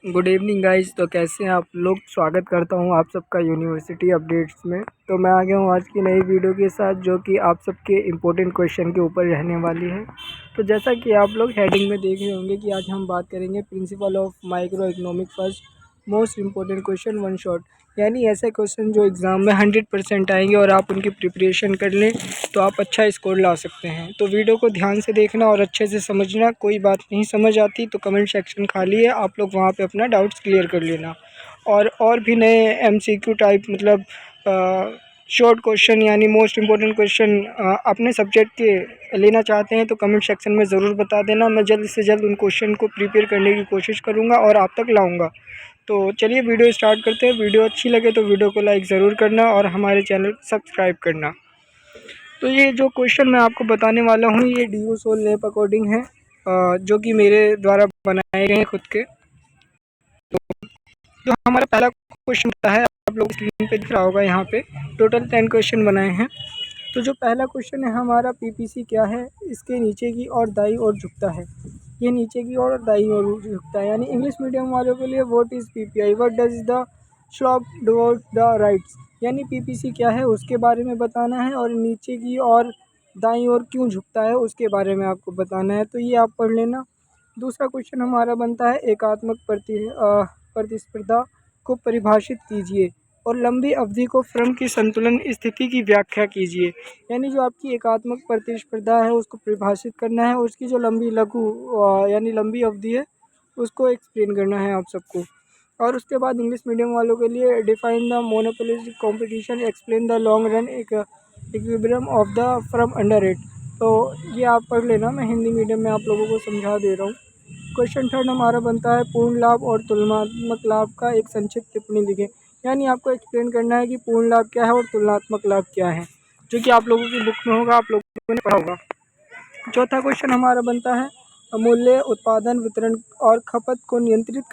Good evening guys. तो कैसे हैं आप लोग। स्वागत करता हूं आप सबका यूनिवर्सिटी अपडेट्स में। तो मैं आ गया हूं आज की नई वीडियो के साथ, जो कि आप सबके इम्पोर्टेंट क्वेश्चन के ऊपर रहने वाली है। तो जैसा कि आप लोग हेडिंग में देख रहे होंगे कि आज हम बात करेंगे principle of micro economic first most important question one shot, यानी ऐसे क्वेश्चन जो एग्ज़ाम में 100% आएंगे और आप उनकी प्रिपरेशन कर लें तो आप अच्छा स्कोर ला सकते हैं। तो वीडियो को ध्यान से देखना और अच्छे से समझना। कोई बात नहीं समझ आती तो कमेंट सेक्शन खाली है, आप लोग वहाँ पे अपना डाउट्स क्लियर कर लेना। और भी नए MCQ टाइप मतलब शॉर्ट क्वेश्चन यानी मोस्ट इम्पोर्टेंट क्वेश्चन अपने सब्जेक्ट के लेना चाहते हैं तो कमेंट सेक्शन में ज़रूर बता देना। मैं जल्द से जल्द उन क्वेश्चन को प्रिपेयर करने की कोशिश करूँगा और आप तक लाऊँगा। तो चलिए वीडियो स्टार्ट करते हैं। वीडियो अच्छी लगे तो वीडियो को लाइक ज़रूर करना और हमारे चैनल को सब्सक्राइब करना। तो ये जो क्वेश्चन मैं आपको बताने वाला हूँ ये DO सोल लैब अकॉर्डिंग है, जो कि मेरे द्वारा बनाए गए हैं खुद के। तो हमारा पहला क्वेश्चन है, आप लोग स्क्रीन पे दिख रहा होगा यहाँ पे टोटल 10 क्वेश्चन बनाए हैं। तो जो पहला क्वेश्चन है हमारा, PPC क्या है, इसके नीचे की और दाई ओर झुकता है। ये नीचे की और दाई ओर झुकता है, यानी इंग्लिश मीडियम वालों के लिए what is PPI, what does the slope towards the rights, यानी PPC क्या है उसके बारे में बताना है और नीचे की और दाई ओर क्यों झुकता है उसके बारे में आपको बताना है। तो ये आप पढ़ लेना। दूसरा क्वेश्चन हमारा बनता है एकात्मक प्रतिस्पर्धा को परिभाषित कीजिए और लंबी अवधि को फ़र्म की संतुलन स्थिति की व्याख्या कीजिए। यानी जो आपकी एकात्मक प्रतिस्पर्धा है उसको परिभाषित करना है, उसकी जो यानी लंबी अवधि है उसको एक्सप्लेन करना है आप सबको। और उसके बाद इंग्लिश मीडियम वालों के लिए define the monopolistic competition, explain the long run equilibrium of the firm under it. तो ये आप पढ़ लेना, मैं हिंदी मीडियम में आप लोगों को समझा दे रहा हूँ। क्वेश्चन थर्ड हमारा बनता है पूर्ण लाभ और तुलनात्मक लाभ का एक संक्षिप्त टिप्पणी लिखें। यानी आपको एक्सप्लेन करना है कि पूर्ण लाभ क्या है और तुलनात्मक लाभ क्या है, जो कि आप लोगों की बुक में होगा, आप लोगों ने पढ़ा होगा। चौथा क्वेश्चन हमारा बनता है मूल्य उत्पादन वितरण और खपत को नियंत्रित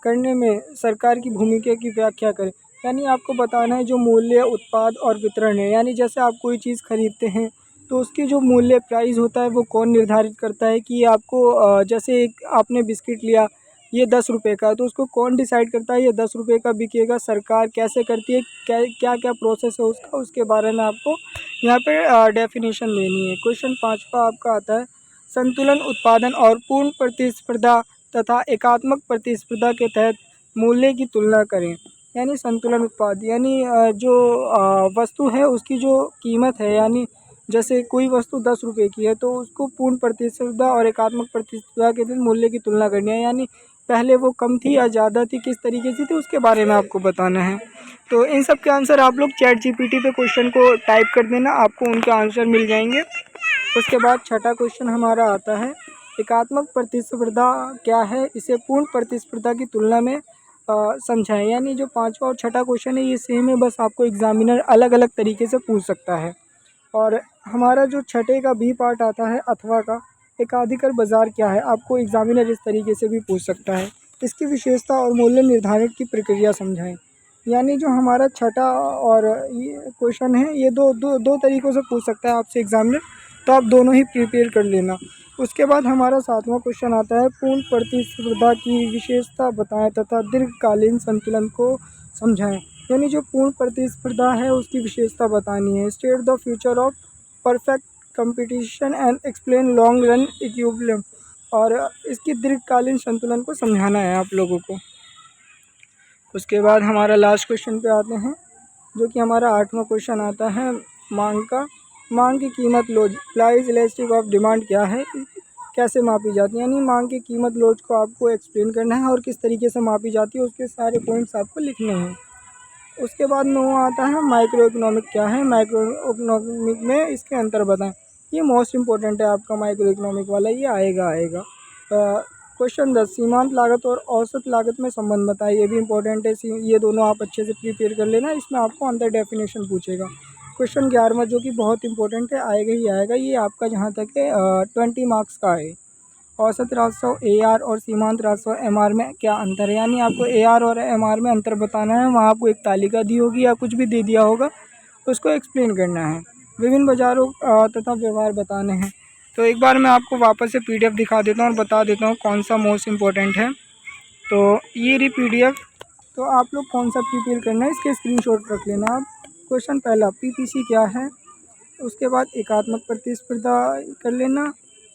करने में सरकार की भूमिका की व्याख्या करें। यानी आपको बताना है जो मूल्य उत्पाद और वितरण है, यानी जैसे आप कोई चीज़ खरीदते हैं तो उसकी जो मूल्य प्राइस होता है वो कौन निर्धारित करता है कि आपको जैसे एक आपने बिस्किट लिया ये 10 रुपये का, तो उसको कौन डिसाइड करता है ये 10 रुपये का बिकेगा, सरकार कैसे करती है, क्या क्या प्रोसेस है उसका, उसके बारे में आपको यहाँ पे डेफिनेशन देनी है। क्वेश्चन पाँचवा आपका आता है संतुलन उत्पादन और पूर्ण प्रतिस्पर्धा तथा एकात्मक प्रतिस्पर्धा के तहत मूल्य की तुलना करें। यानी संतुलन उत्पाद यानी जो वस्तु है उसकी जो कीमत है, यानी जैसे कोई वस्तु 10 रुपये की है तो उसको पूर्ण प्रतिस्पर्धा और एकात्मक प्रतिस्पर्धा के दिन मूल्य की तुलना करनी है, यानी पहले वो कम थी या ज़्यादा थी, किस तरीके से थी, उसके बारे में आपको बताना है। तो इन सब के आंसर आप लोग ChatGPT पे क्वेश्चन को टाइप कर देना, आपको उनके आंसर मिल जाएंगे। उसके बाद छठा क्वेश्चन हमारा आता है एकात्मक प्रतिस्पर्धा क्या है, इसे पूर्ण प्रतिस्पर्धा की तुलना में समझाएं। यानी जो पांचवा और छठा क्वेश्चन है ये सेम है, बस आपको एग्जामिनर अलग अलग तरीके से पूछ सकता है। और हमारा जो छठे का बी पार्ट आता है अथवा का, एकाधिकार बाजार क्या है, आपको एग्जामिनर इस तरीके से भी पूछ सकता है। इसकी विशेषता और मूल्य निर्धारण की प्रक्रिया समझाएं। यानी जो हमारा छठा और ये क्वेश्चन है ये दो तरीक़ों से पूछ सकता है आपसे एग्जामिनर, तो आप दोनों ही प्रिपेयर कर लेना। उसके बाद हमारा सातवां क्वेश्चन आता है पूर्ण प्रतिस्पर्धा की विशेषता बताएं तथा दीर्घकालीन संतुलन को समझाएं। यानी जो पूर्ण प्रतिस्पर्धा है उसकी विशेषता बतानी है। State the future of perfect competition and explain long run equilibrium, और इसकी दीर्घकालीन संतुलन को समझाना है आप लोगों को। उसके बाद हमारा लास्ट क्वेश्चन पे आते हैं, जो कि हमारा आठवां क्वेश्चन आता है मांग की कीमत लोच, प्राइस इलास्टिक ऑफ डिमांड क्या है, कैसे मापी जाती है। यानी मांग की कीमत लोच को आपको एक्सप्लेन करना है और किस तरीके से मापी जाती है उसके सारे पॉइंट्स आपको लिखने हैं। उसके बाद नौवां आता है माइक्रो इकोनॉमिक क्या है, माइक्रो इकोनॉमिक में इसके अंतर बताएं। ये मोस्ट इंपॉर्टेंट है आपका माइक्रो इकोनॉमिक वाला, ये आएगा। क्वेश्चन 10 सीमांत लागत और औसत लागत में संबंध बताइए, ये भी इंपॉर्टेंट है। ये दोनों आप अच्छे से प्रिपेयर कर लेना, इसमें आपको अंतर डेफिनेशन पूछेगा। क्वेश्चन 11वां जो कि बहुत इंपॉर्टेंट है, आएगा ही आएगा, ये आपका जहाँ तक है 20 मार्क्स का है। औसत राजस्व AR और सीमांत राजस्व MR में क्या अंतर है। यानी आपको AR और MR में अंतर बताना है, वहाँ आपको एक तालिका दी होगी या कुछ भी दे दिया होगा उसको एक्सप्लेन करना है। विभिन्न बाजारों तथा व्यवहार बताने हैं। तो एक बार मैं आपको वापस से PDF दिखा देता हूँ और बता देता हूँ कौन सा मोस्ट इम्पोर्टेंट है। तो ये रही PDF। तो आप लोग कौन सा प्रिपेयर करना है इसके स्क्रीनशॉट रख लेना आप। क्वेश्चन पहला, PPC क्या है, उसके बाद एकात्मक प्रतिस्पर्धा कर लेना।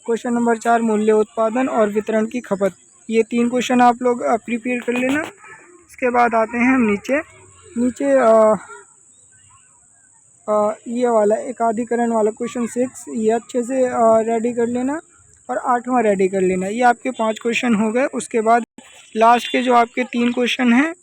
क्वेश्चन नंबर 4, मूल्य उत्पादन और वितरण की खपत। ये 3 क्वेश्चन आप लोग प्रिपेयर कर लेना। इसके बाद आते हैं हम नीचे ये वाला एकाधिकरण वाला क्वेश्चन 6, ये अच्छे से रेडी कर लेना और 8वां रेडी कर लेना। ये आपके 5 क्वेश्चन हो गए। उसके बाद लास्ट के जो आपके 3 क्वेश्चन हैं,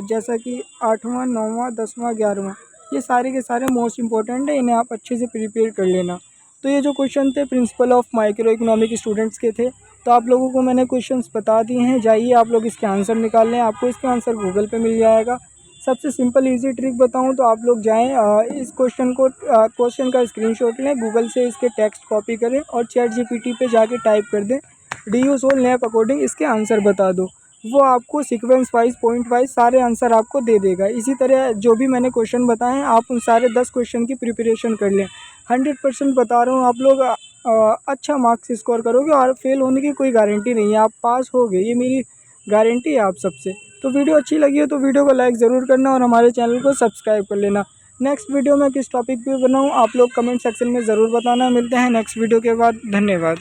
जैसा कि 8वां, 9वां, 10वां, 11वां, ये सारे के सारे मोस्ट इंपॉर्टेंट है, इन्हें आप अच्छे से प्रिपेयर कर लेना। तो ये जो क्वेश्चन थे principle of micro economic students के थे। तो आप लोगों को मैंने क्वेश्चंस बता दिए हैं, जाइए आप लोग इसके आंसर निकाल लें। आपको इसका आंसर गूगल पे मिल जाएगा। सबसे सिंपल इजी ट्रिक बताऊं तो आप लोग जाएं, इस क्वेश्चन का स्क्रीनशॉट लें, गूगल से इसके टेक्स्ट कॉपी करें और चैट जीपीटी पे जाके टाइप कर दें DU सोल नैप अकॉर्डिंग इसके आंसर बता दो। वो आपको सीक्वेंस वाइज, पॉइंट वाइज सारे आंसर आपको दे देगा। इसी तरह जो भी मैंने क्वेश्चन बताए हैं आप उन सारे 10 क्वेश्चन की प्रिपरेशन कर लें। 100% बता रहा हूँ, आप लोग अच्छा मार्क्स स्कोर करोगे और फेल होने की कोई गारंटी नहीं है, आप पास होगे, ये मेरी गारंटी है आप सबसे। तो वीडियो अच्छी लगी हो तो वीडियो को लाइक ज़रूर करना और हमारे चैनल को सब्सक्राइब कर लेना। नेक्स्ट वीडियो मैं किस टॉपिक पे बनाऊँ आप लोग कमेंट सेक्शन में ज़रूर बताना। मिलते हैं नेक्स्ट वीडियो के बाद। धन्यवाद।